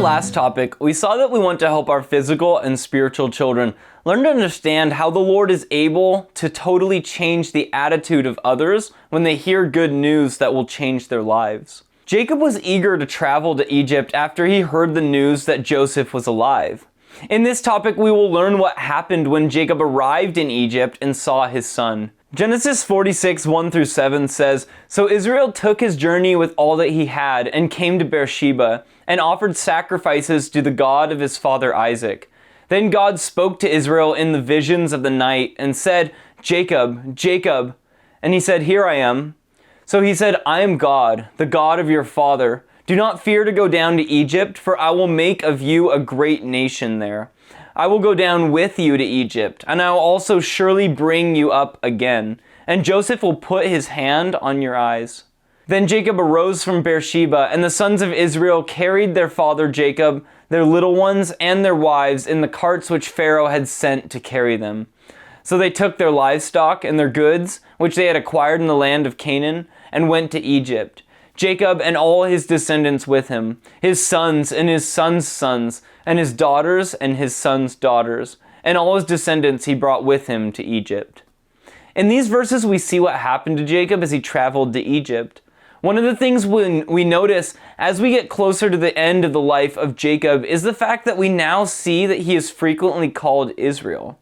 last topic, we saw that we want to help our physical and spiritual children learn to understand how the Lord is able to totally change the attitude of others when they hear good news that will change their lives. Jacob was eager to travel to Egypt after he heard the news that Joseph was alive. In this topic, we will learn what happened when Jacob arrived in Egypt and saw his son. Genesis 46, 1-7 says, "So Israel took his journey with all that he had and came to Beersheba and offered sacrifices to the God of his father Isaac. Then God spoke to Israel in the visions of the night and said, 'Jacob, Jacob.' And he said, 'Here I am.' So he said, 'I am God, the God of your father. Do not fear to go down to Egypt, for I will make of you a great nation there. I will go down with you to Egypt, and I will also surely bring you up again, and Joseph will put his hand on your eyes.' Then Jacob arose from Beersheba, and the sons of Israel carried their father Jacob, their little ones, and their wives in the carts which Pharaoh had sent to carry them. So they took their livestock and their goods, which they had acquired in the land of Canaan, and went to Egypt. Jacob and all his descendants with him, his sons and his sons' sons, and his daughters and his sons' daughters, and all his descendants he brought with him to Egypt." In these verses we see what happened to Jacob as he traveled to Egypt. One of the things we notice as we get closer to the end of the life of Jacob is the fact that we now see that he is frequently called Israel.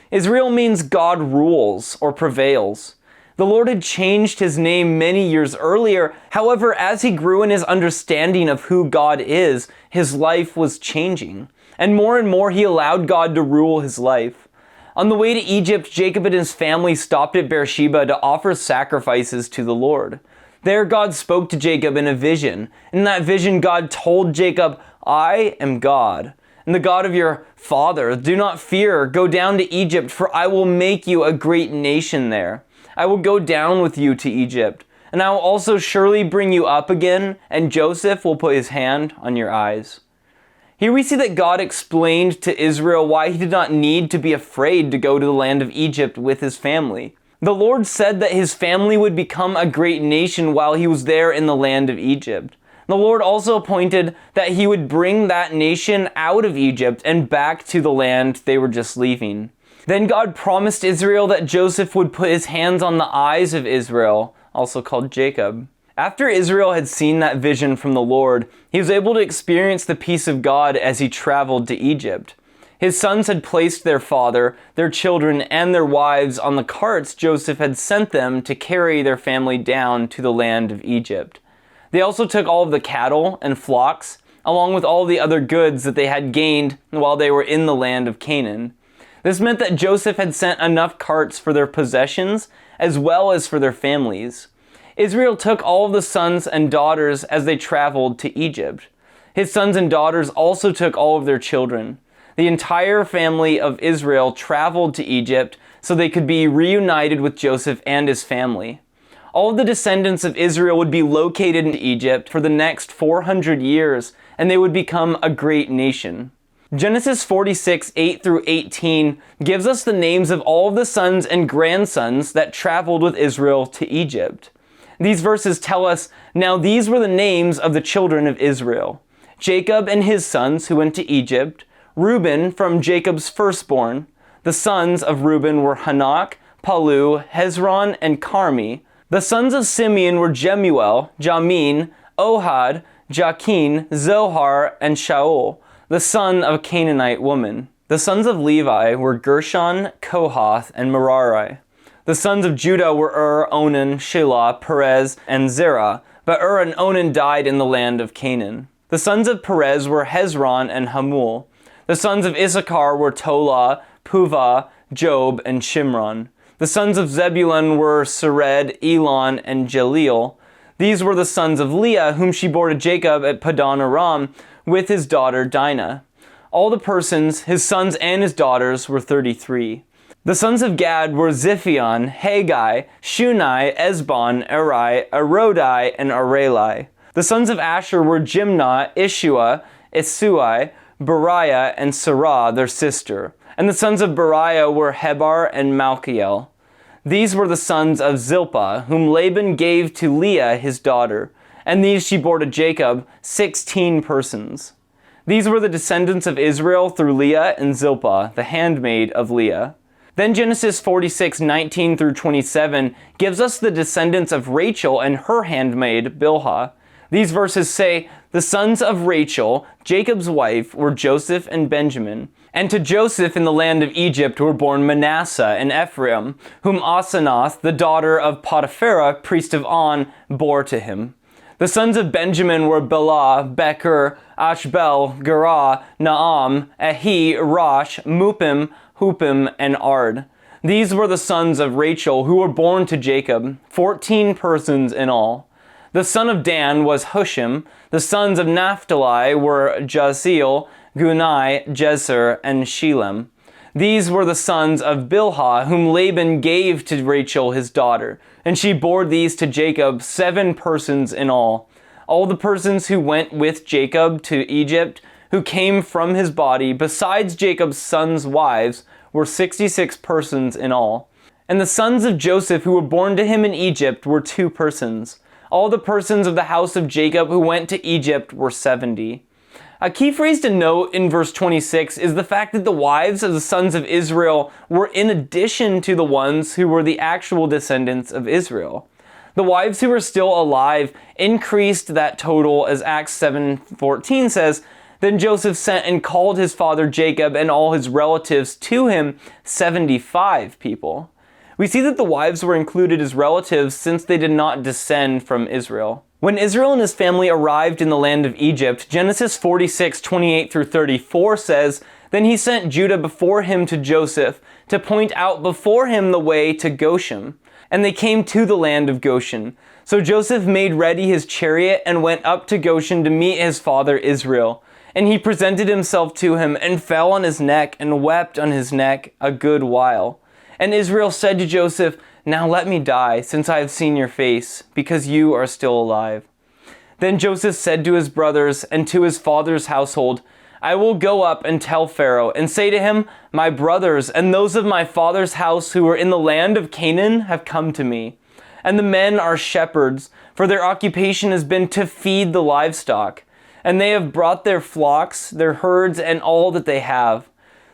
Israel means God rules or prevails. The Lord had changed his name many years earlier. However, as he grew in his understanding of who God is, his life was changing. And more he allowed God to rule his life. On the way to Egypt, Jacob and his family stopped at Beersheba to offer sacrifices to the Lord. There God spoke to Jacob in a vision. In that vision, God told Jacob, "I am God, and the God of your father. Do not fear. Go down to Egypt, for I will make you a great nation there. I will go down with you to Egypt, and I will also surely bring you up again, and Joseph will put his hand on your eyes." Here we see that God explained to Israel why he did not need to be afraid to go to the land of Egypt with his family. The Lord said that his family would become a great nation while he was there in the land of Egypt. The Lord also appointed that he would bring that nation out of Egypt and back to the land they were just leaving. Then God promised Israel that Joseph would put his hands on the eyes of Israel, also called Jacob. After Israel had seen that vision from the Lord, he was able to experience the peace of God as he traveled to Egypt. His sons had placed their father, their children, and their wives on the carts Joseph had sent them to carry their family down to the land of Egypt. They also took all of the cattle and flocks, along with all the other goods that they had gained while they were in the land of Canaan. This meant that Joseph had sent enough carts for their possessions as well as for their families. Israel took all of the sons and daughters as they traveled to Egypt. His sons and daughters also took all of their children. The entire family of Israel traveled to Egypt so they could be reunited with Joseph and his family. All of the descendants of Israel would be located in Egypt for the next 400 years, and they would become a great nation. Genesis 46, 8-18 gives us the names of all of the sons and grandsons that traveled with Israel to Egypt. These verses tell us, "Now these were the names of the children of Israel: Jacob and his sons who went to Egypt, Reuben from Jacob's firstborn. The sons of Reuben were Hanok, Palu, Hezron, and Carmi. The sons of Simeon were Jemuel, Jamin, Ohad, Jachin, Zohar, and Shaul, the son of a Canaanite woman. The sons of Levi were Gershon, Kohath, and Merari. The sons of Judah were Onan, Shelah, Perez, and Zerah, but and Onan died in the land of Canaan. The sons of Perez were Hezron and Hamul. The sons of Issachar were Tola, Puvah, Job, and Shimron. The sons of Zebulun were Sered, Elon, and Jaleel. These were the sons of Leah, whom she bore to Jacob at Padan Aram, with his daughter Dinah. All the persons, his sons and his daughters, were 33. The sons of Gad were Ziphion, Haggai, Shunai, Esbon, Eri, Arodi, and Areli. The sons of Asher were Jimnah, Ishua, Isui, Beriah, and Sarah, their sister. And the sons of Beriah were Heber and Malchiel. These were the sons of Zilpah, whom Laban gave to Leah his daughter, and these she bore to Jacob, 16 persons. These were the descendants of Israel through Leah and Zilpah, the handmaid of Leah. Then Genesis 46:19 through 27 gives us the descendants of Rachel and her handmaid Bilhah. These verses say, "The sons of Rachel, Jacob's wife, were Joseph and Benjamin. And to Joseph in the land of Egypt were born Manasseh and Ephraim, whom Asenath, the daughter of Potipharah, priest of On, bore to him. The sons of Benjamin were Bela, Becher, Ashbel, Gerah, Naam, Ahi, Rosh, Mupim, Hupim, and Ard. These were the sons of Rachel who were born to Jacob, 14 persons in all. The son of Dan was Hushim. The sons of Naphtali were Jahzeel, Gunai, Jezer, and Shelem. These were the sons of Bilhah, whom Laban gave to Rachel his daughter, and she bore these to Jacob, 7 persons in all. All the persons who went with Jacob to Egypt, who came from his body, besides Jacob's sons' wives, were 66 persons in all. And the sons of Joseph who were born to him in Egypt were 2 persons. All the persons of the house of Jacob who went to Egypt were 70. A key phrase to note in verse 26 is the fact that the wives of the sons of Israel were in addition to the ones who were the actual descendants of Israel. The wives who were still alive increased that total, as Acts 7:14 says, "Then Joseph sent and called his father Jacob and all his relatives to him, 75 people." We see that the wives were included as relatives since they did not descend from Israel. When Israel and his family arrived in the land of Egypt, Genesis 46:28 through 34 says, "Then he sent Judah before him to Joseph, to point out before him the way to Goshen. And they came to the land of Goshen. So Joseph made ready his chariot and went up to Goshen to meet his father Israel. And he presented himself to him and fell on his neck and wept on his neck a good while. And Israel said to Joseph, 'Now let me die, since I have seen your face, because you are still alive.' Then Joseph said to his brothers and to his father's household, 'I will go up and tell Pharaoh, and say to him, My brothers and those of my father's house who are in the land of Canaan have come to me. And the men are shepherds, for their occupation has been to feed the livestock. And they have brought their flocks, their herds, and all that they have.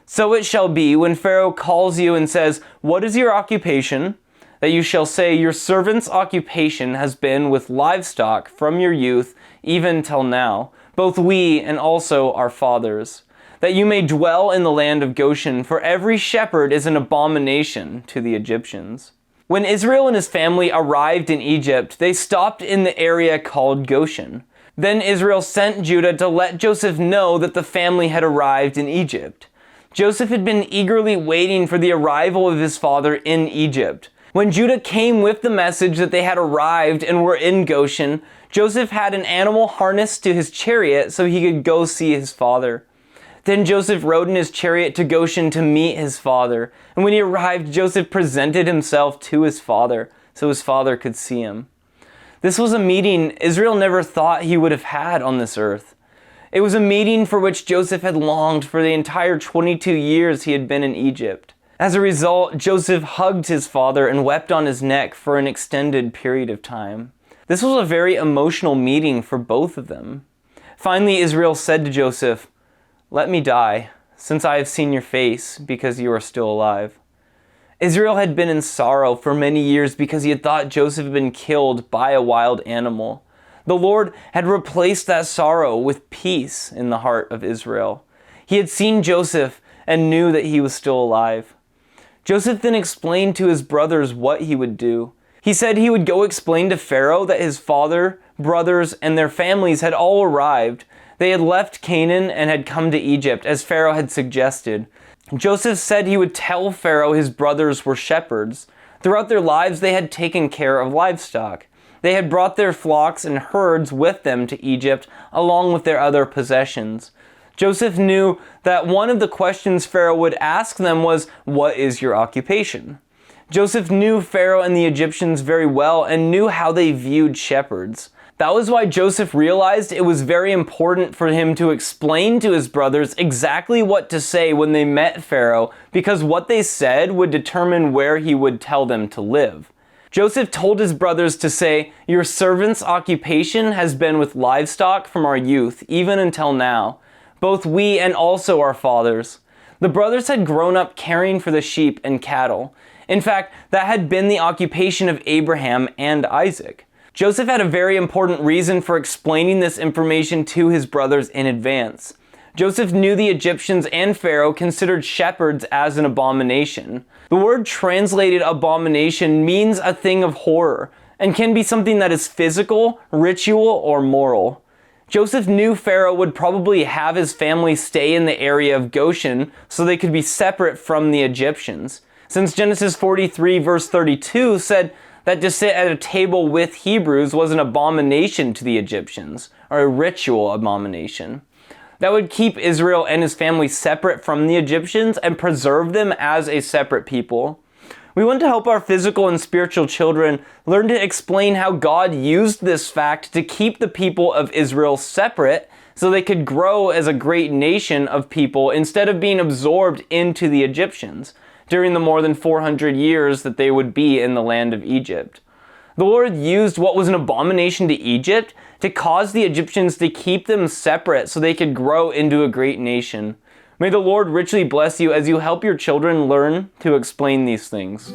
So it shall be, when Pharaoh calls you and says, What is your occupation? That you shall say, Your servant's occupation has been with livestock from your youth even till now, both we and also our fathers. That you may dwell in the land of Goshen, for every shepherd is an abomination to the Egyptians." When Israel and his family arrived in Egypt, they stopped in the area called Goshen. Then Israel sent Judah to let Joseph know that the family had arrived in Egypt. Joseph had been eagerly waiting for the arrival of his father in Egypt. When Judah came with the message that they had arrived and were in Goshen, Joseph had an animal harnessed to his chariot so he could go see his father. Then Joseph rode in his chariot to Goshen to meet his father. And when he arrived, Joseph presented himself to his father so his father could see him. This was a meeting Israel never thought he would have had on this earth. It was a meeting for which Joseph had longed for the entire 22 years he had been in Egypt. As a result, Joseph hugged his father and wept on his neck for an extended period of time. This was a very emotional meeting for both of them. Finally, Israel said to Joseph, "Let me die, since I have seen your face, because you are still alive." Israel had been in sorrow for many years because he had thought Joseph had been killed by a wild animal. The Lord had replaced that sorrow with peace in the heart of Israel. He had seen Joseph and knew that he was still alive. Joseph then explained to his brothers what he would do. He said he would go explain to Pharaoh that his father, brothers, and their families had all arrived. They had left Canaan and had come to Egypt, as Pharaoh had suggested. Joseph said he would tell Pharaoh his brothers were shepherds. Throughout their lives, they had taken care of livestock. They had brought their flocks and herds with them to Egypt, along with their other possessions. Joseph knew that one of the questions Pharaoh would ask them was, "What is your occupation?" Joseph knew Pharaoh and the Egyptians very well and knew how they viewed shepherds. That was why Joseph realized it was very important for him to explain to his brothers exactly what to say when they met Pharaoh, because what they said would determine where he would tell them to live. Joseph told his brothers to say, "Your servant's occupation has been with livestock from our youth, even until now. both we and also our fathers. The brothers had grown up caring for the sheep and cattle. In fact, that had been the occupation of Abraham and Isaac. Joseph had a very important reason for explaining this information to his brothers in advance. Joseph knew the Egyptians and Pharaoh considered shepherds as an abomination. The word translated abomination means a thing of horror, and can be something that is physical, ritual, or moral. Joseph knew Pharaoh would probably have his family stay in the area of Goshen so they could be separate from the Egyptians, since Genesis 43 verse 32 said that to sit at a table with Hebrews was an abomination to the Egyptians, or a ritual abomination. That would keep Israel and his family separate from the Egyptians and preserve them as a separate people. We want to help our physical and spiritual children learn to explain how God used this fact to keep the people of Israel separate so they could grow as a great nation of people instead of being absorbed into the Egyptians during the more than 400 years that they would be in the land of Egypt. The Lord used what was an abomination to Egypt to cause the Egyptians to keep them separate so they could grow into a great nation. May the Lord richly bless you as you help your children learn to explain these things.